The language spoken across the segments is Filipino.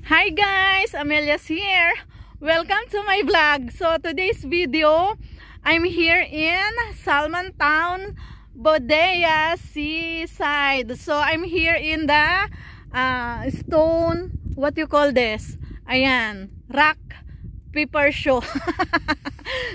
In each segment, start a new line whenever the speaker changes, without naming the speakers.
Hi guys, Amelia's here. Welcome to my vlog. So today's video, I'm here in Salmon Town, Bodea Seaside. So I'm here in the stone, what you call this? Ayan, rock paper show.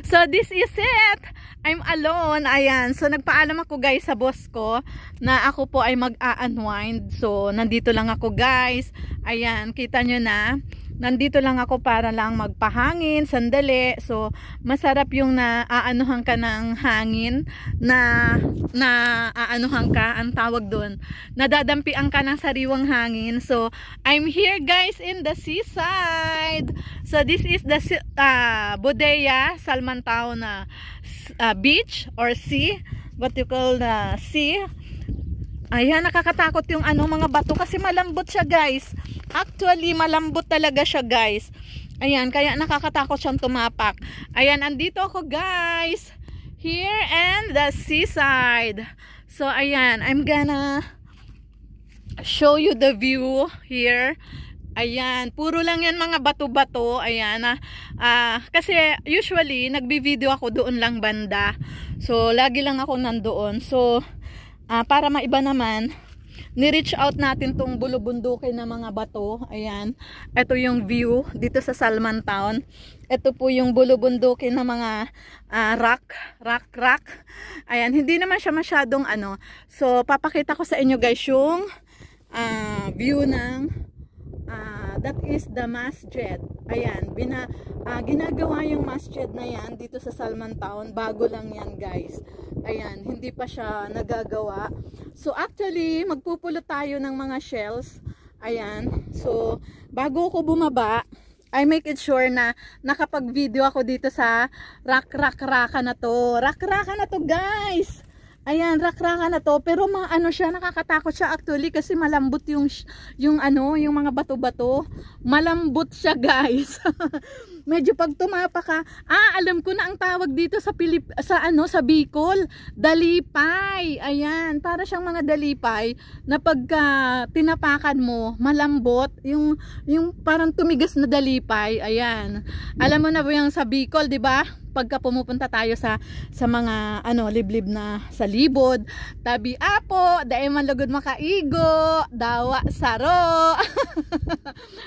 So this is it. I'm alone. Ayan. So nagpaalam ako guys sa boss ko na ako po ay mag-unwind. So nandito lang ako guys. Ayan, kita nyo na. Nandito lang ako para lang magpahangin sandali. So masarap yung naaanuhan ka ng hangin, na aanuhan ka, ang tawag doon, nadadampian ka ng sariwang hangin. So I'm here guys in the seaside. So this is the Bodea Salmon Town beach or sea, what you call the sea. Ayan, nakakatakot yung mga bato kasi malambot siya guys. Actually malambot talaga siya guys. Ayan, kaya nakakatakot siyang tumapak. Ayan, andito ako guys, here and the seaside. So ayan, I'm gonna show you the view here. Ayan, puro lang yan mga bato-bato. Ayan, kasi usually nagbi-video ako doon lang banda. So lagi lang ako nandoon. So para maiba naman, ni-reach out natin tong bulubundukin na mga bato. Ayan, ito yung view dito sa Salmon Town. Ito po yung bulubundukin na mga rock. Ayan, hindi naman siya masyadong So papakita ko sa inyo guys yung view ng that is the masjid. Ayan, ginagawa yung masjid na yan dito sa Salmon Town. Bago lang yan guys. Ayan, hindi pa siya nagagawa. So actually, magpupulot tayo ng mga shells. Ayan, so bago ko bumaba, I make it sure na nakapag-video ako dito sa rock-raka na to. Rock-raka na to guys. Ayan, rock-raka na to, pero siya, nakakatakot siya actually kasi malambot yung mga bato-bato. Malambot siya guys. Medyo pag tumapa ka, alam ko na ang tawag dito sa sa Bicol, dalipay. Ayan, para siyang mga dalipay na pagka tinapakan mo, malambot, yung parang tumigas na dalipay. Ayan. Alam mo na ba yung sa Bicol, 'di ba? Pagka pumupunta tayo sa mga liblib na sa libod, tabi apo, dahil malugod makaigo, dawa saro.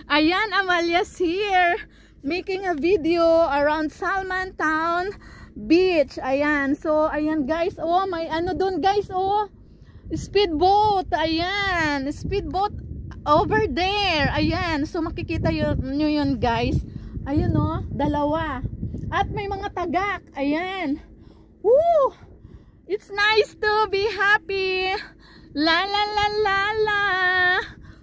Ayan, Amelia's here, making a video around Salmon Town Beach. Ayan, so ayan guys, may doon guys, speedboat. Ayan, speedboat over there. Ayan, so makikita nyo yun guys. Ayun dalawa. At may mga tagak. Ayan. Woo! It's nice to be happy. La la la la la.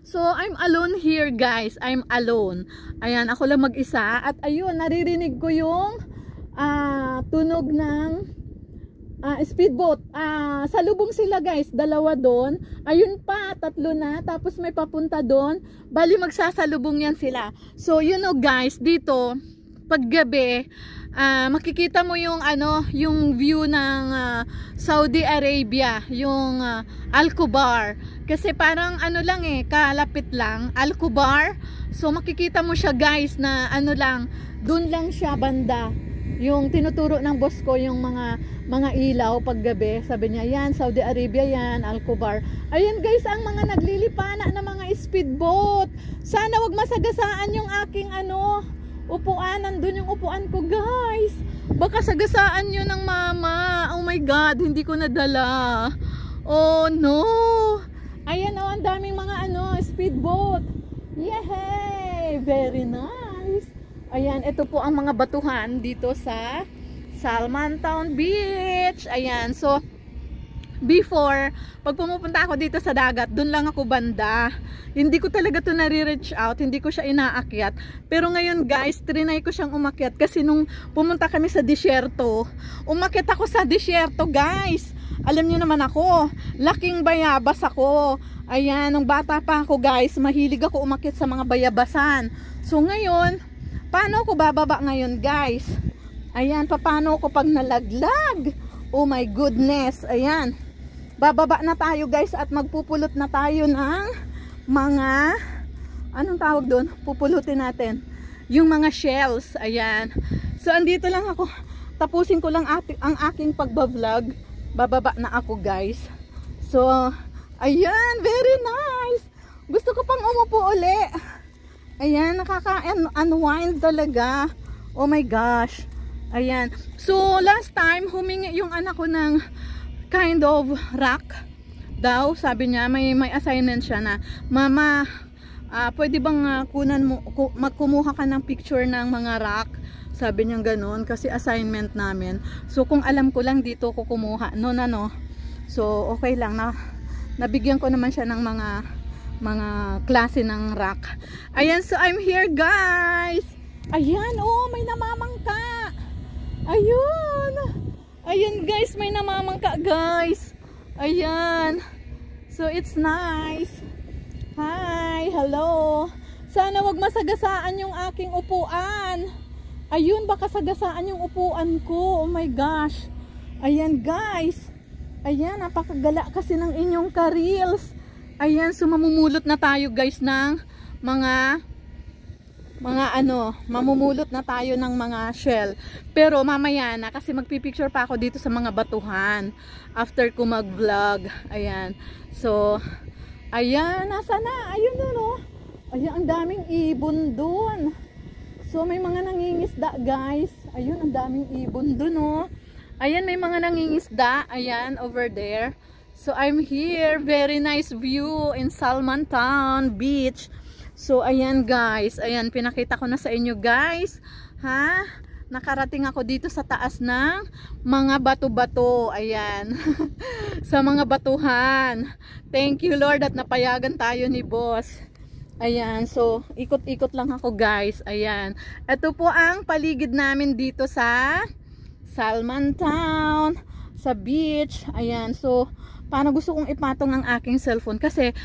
So I'm alone here guys. I'm alone. Ayan, ako lang mag-isa. At ayun, naririnig ko yung tunog ng speedboat. Salubong sila guys. Dalawa doon. Ayun pa, tatlo na. Tapos may papunta doon. Bali magsasalubong yan sila. So guys, dito paggabi, makikita mo yung yung view ng Saudi Arabia, yung Al-Kubar. Kasi parang lang kalapit lang, Al-Kubar. So makikita mo siya guys na lang, dun lang siya banda. Yung tinuturo ng boss ko yung mga ilaw paggabi, sabi niya yan Saudi Arabia yan, Al-Kubar. Ayun guys, ang mga naglilipana na mga speedboat. Sana wag masagasaan yung aking upuan. Nandun yung upuan ko guys. Baka sagasaan nyo ng mama. Oh my god, hindi ko nadala. Oh no. Ayan ang daming mga speedboat. Yay! Very nice. Ayan, ito po ang mga batuhan dito sa Salmon Town Beach. Ayan, so before, pag pumupunta ako dito sa dagat, dun lang ako banda. Hindi ko talaga to nare-reach out, hindi ko siya inaakyat. Pero ngayon guys, trinay ko siyang umakyat kasi nung pumunta kami sa disyerto, umakyat ako sa disyerto guys. Alam niyo naman ako, laking bayabas ako. Ayan, nung bata pa ako guys, mahilig ako umakyat sa mga bayabasan. So ngayon, paano ako bababa ngayon guys? Ayan, paano ako pag nalaglag? Oh my goodness, ayan. Bababa na tayo guys at magpupulot na tayo ng mga anong tawag doon? Pupulutin natin yung mga shells. Ayan. So andito lang ako. Tapusin ko lang ang aking pagba-vlog. Bababa na ako guys. So ayan, very nice. Gusto ko pang umupo uli. Ayan, nakaka-unwind talaga. Oh my gosh. Ayan. So last time humingi yung anak ko ng kind of rock daw. Sabi niya may assignment siya na, Mama, pwede bang magkumuha ka ng picture ng mga rock? Sabi niya ganoon kasi assignment namin. So kung alam ko lang dito ko kumuha. No. So okay lang na nabigyan ko naman siya ng mga klase ng rock. Ayan, so I'm here guys. Ayan, oh, may namamangka. Ayun. Ayan guys, may namamangka guys. Ayan. So it's nice. Hi, hello. Sana wag masagasaan yung aking upuan. Ayun, baka sagasaan yung upuan ko. Oh my gosh. Ayan guys. Ayan, napakagala kasi ng inyong ka-reels. Ayan, so mamumulot na tayo guys ng mamumulot na tayo ng mga shell. Pero mamaya na kasi magpipicture pa ako dito sa mga batuhan after ko mag-vlog. Ayan. So, ayan, nasa na? Ayun na, no? Ayan, ang daming ibon dun. So, may mga nangingisda, guys. Ayun, ang daming ibon dun, no? Ayan, may mga nangingisda. Ayan, over there. So, I'm here. Very nice view in Salman Town Beach. So, ayan guys. Ayan, pinakita ko na sa inyo guys. Ha? Nakarating ako dito sa taas ng mga bato-bato. Ayan. Sa mga batuhan. Thank you Lord at napayagan tayo ni boss. Ayan. So, ikot-ikot lang ako guys. Ayan. Ito po ang paligid namin dito sa Salman Town. Sa beach. Ayan. So, parang gusto kong ipatong ang aking cellphone kasi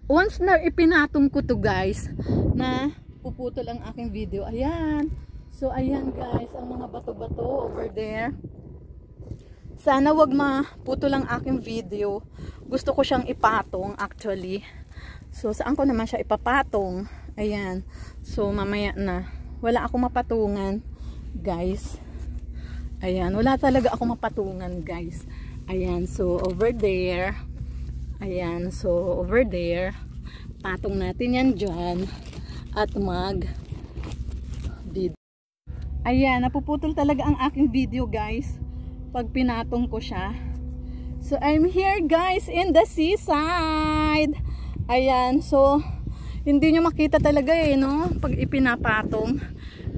once na ipinatong ko to guys na puputol ang aking video. Ayan. So ayan guys, ang mga bato-bato over there. Sana wag maputol ang aking video. Gusto ko siyang ipatong actually. So saan ko naman siya ipapatong? Ayan. So mamaya na. Wala akong mapatungan guys. Ayan, wala talaga akong mapatungan guys. Ayan, so over there. Ayan, so over there. Patong natin yan dyan. At video. Ayan, napuputol talaga ang aking video guys. Pag pinatong ko siya. So I'm here guys in the seaside. Ayan, so hindi nyo makita talaga no? Pag ipinapatong.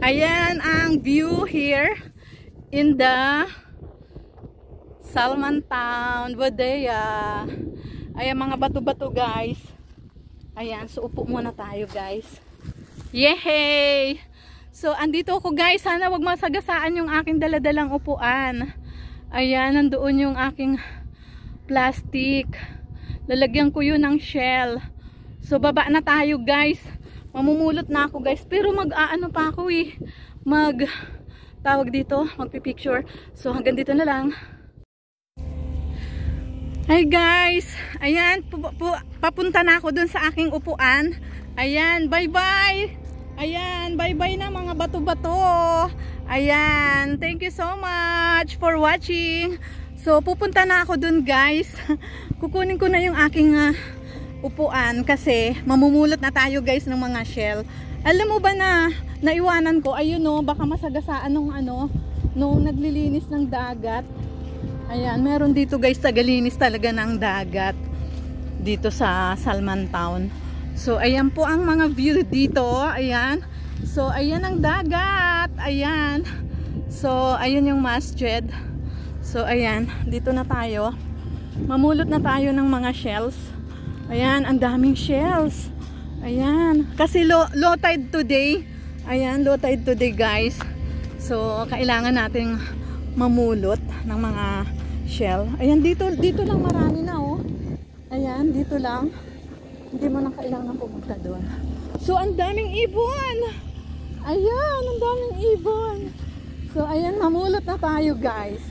Ayan ang view here in the Salman Town, Bodea. Ayan, mga bato-bato guys. Ayan, so upo muna tayo guys. Yehey! So, andito ako guys. Sana wag masagasaan yung aking daladalang upuan. Ayan, nandoon yung aking plastic. Lalagyan ko yun ng shell. So, baba na tayo guys. Mamumulot na ako guys. Pero mag-aano pa ako tawag dito, magpipicture. So, hanggang dito na lang. Hi guys, ayan, papunta na ako dun sa aking upuan. Ayan, bye bye. Ayan, bye bye na mga bato-bato. Ayan, thank you so much for watching. So pupunta na ako dun guys. Kukunin ko na yung aking upuan kasi mamumulot na tayo guys ng mga shell. Alam mo ba na naiwanan ko, ayun no, baka masagasaan nung naglilinis ng dagat. Ayan, meron dito guys, tagalinis talaga ng dagat dito sa Salman Town. So, ayan po ang mga view dito. Ayan. So, ayan ang dagat. Ayan. So, ayan yung masjid. So, ayan. Dito na tayo. Mamulot na tayo ng mga shells. Ayan, ang daming shells. Ayan. Kasi low tide today. Ayan, low tide today guys. So, kailangan nating mamulot ng mga shell. Ayan, dito lang marami na oh. Ayan, dito lang. Hindi mo na kailangan pumunta doon. So, ang daming ibon. Ayan, ang daming ibon. So, ayan, mamulot na tayo guys.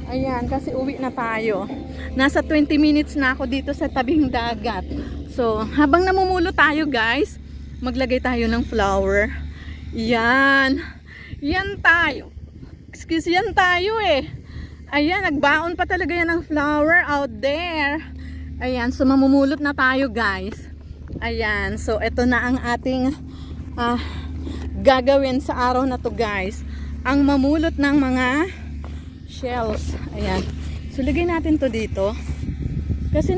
Ayan, kasi uwi na tayo. Nasa 20 minutes na ako dito sa tabing dagat. So, habang namumulo tayo guys, maglagay tayo ng flower. Yan. Yan tayo. Excuse, yan tayo eh. Ayan, nagbaon pa talaga yan ng flower out there. Ayan, so mamumulot na tayo guys. Ayan, so ito na ang ating gagawin sa araw na to guys. Ang mamulot ng mga shells. Ayan. So lagay natin to dito. Kasi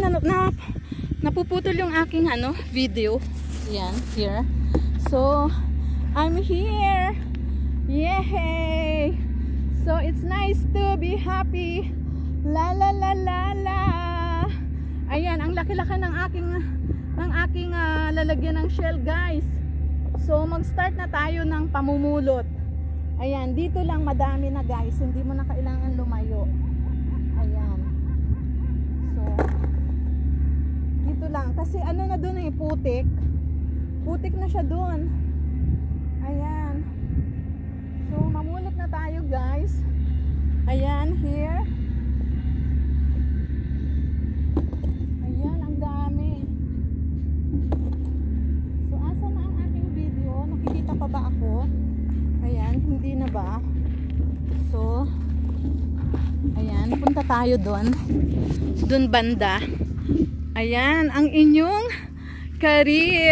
napuputol yung aking video. Ayan, here. So, I'm here. Yay! So, it's nice to be happy. La la la la la. Ayan, ang laki-laki ng aking lalagyan ng shell, guys. So, mag-start na tayo ng pamumulot. Ayan, dito lang madami na, guys. Hindi mo na kailangan lumayo. Ayan. So, dito lang. Kasi ano na doon eh, putik. Putik na siya doon. Ayan. So, mamulot na tayo, guys. Ayan, here. Ayan, ang dami. So, asa na ang aking video? Nakikita pa ba ako? Ayan, hindi na ba? So, ayan, punta tayo doon. Doon banda. Ayan, ang inyong career.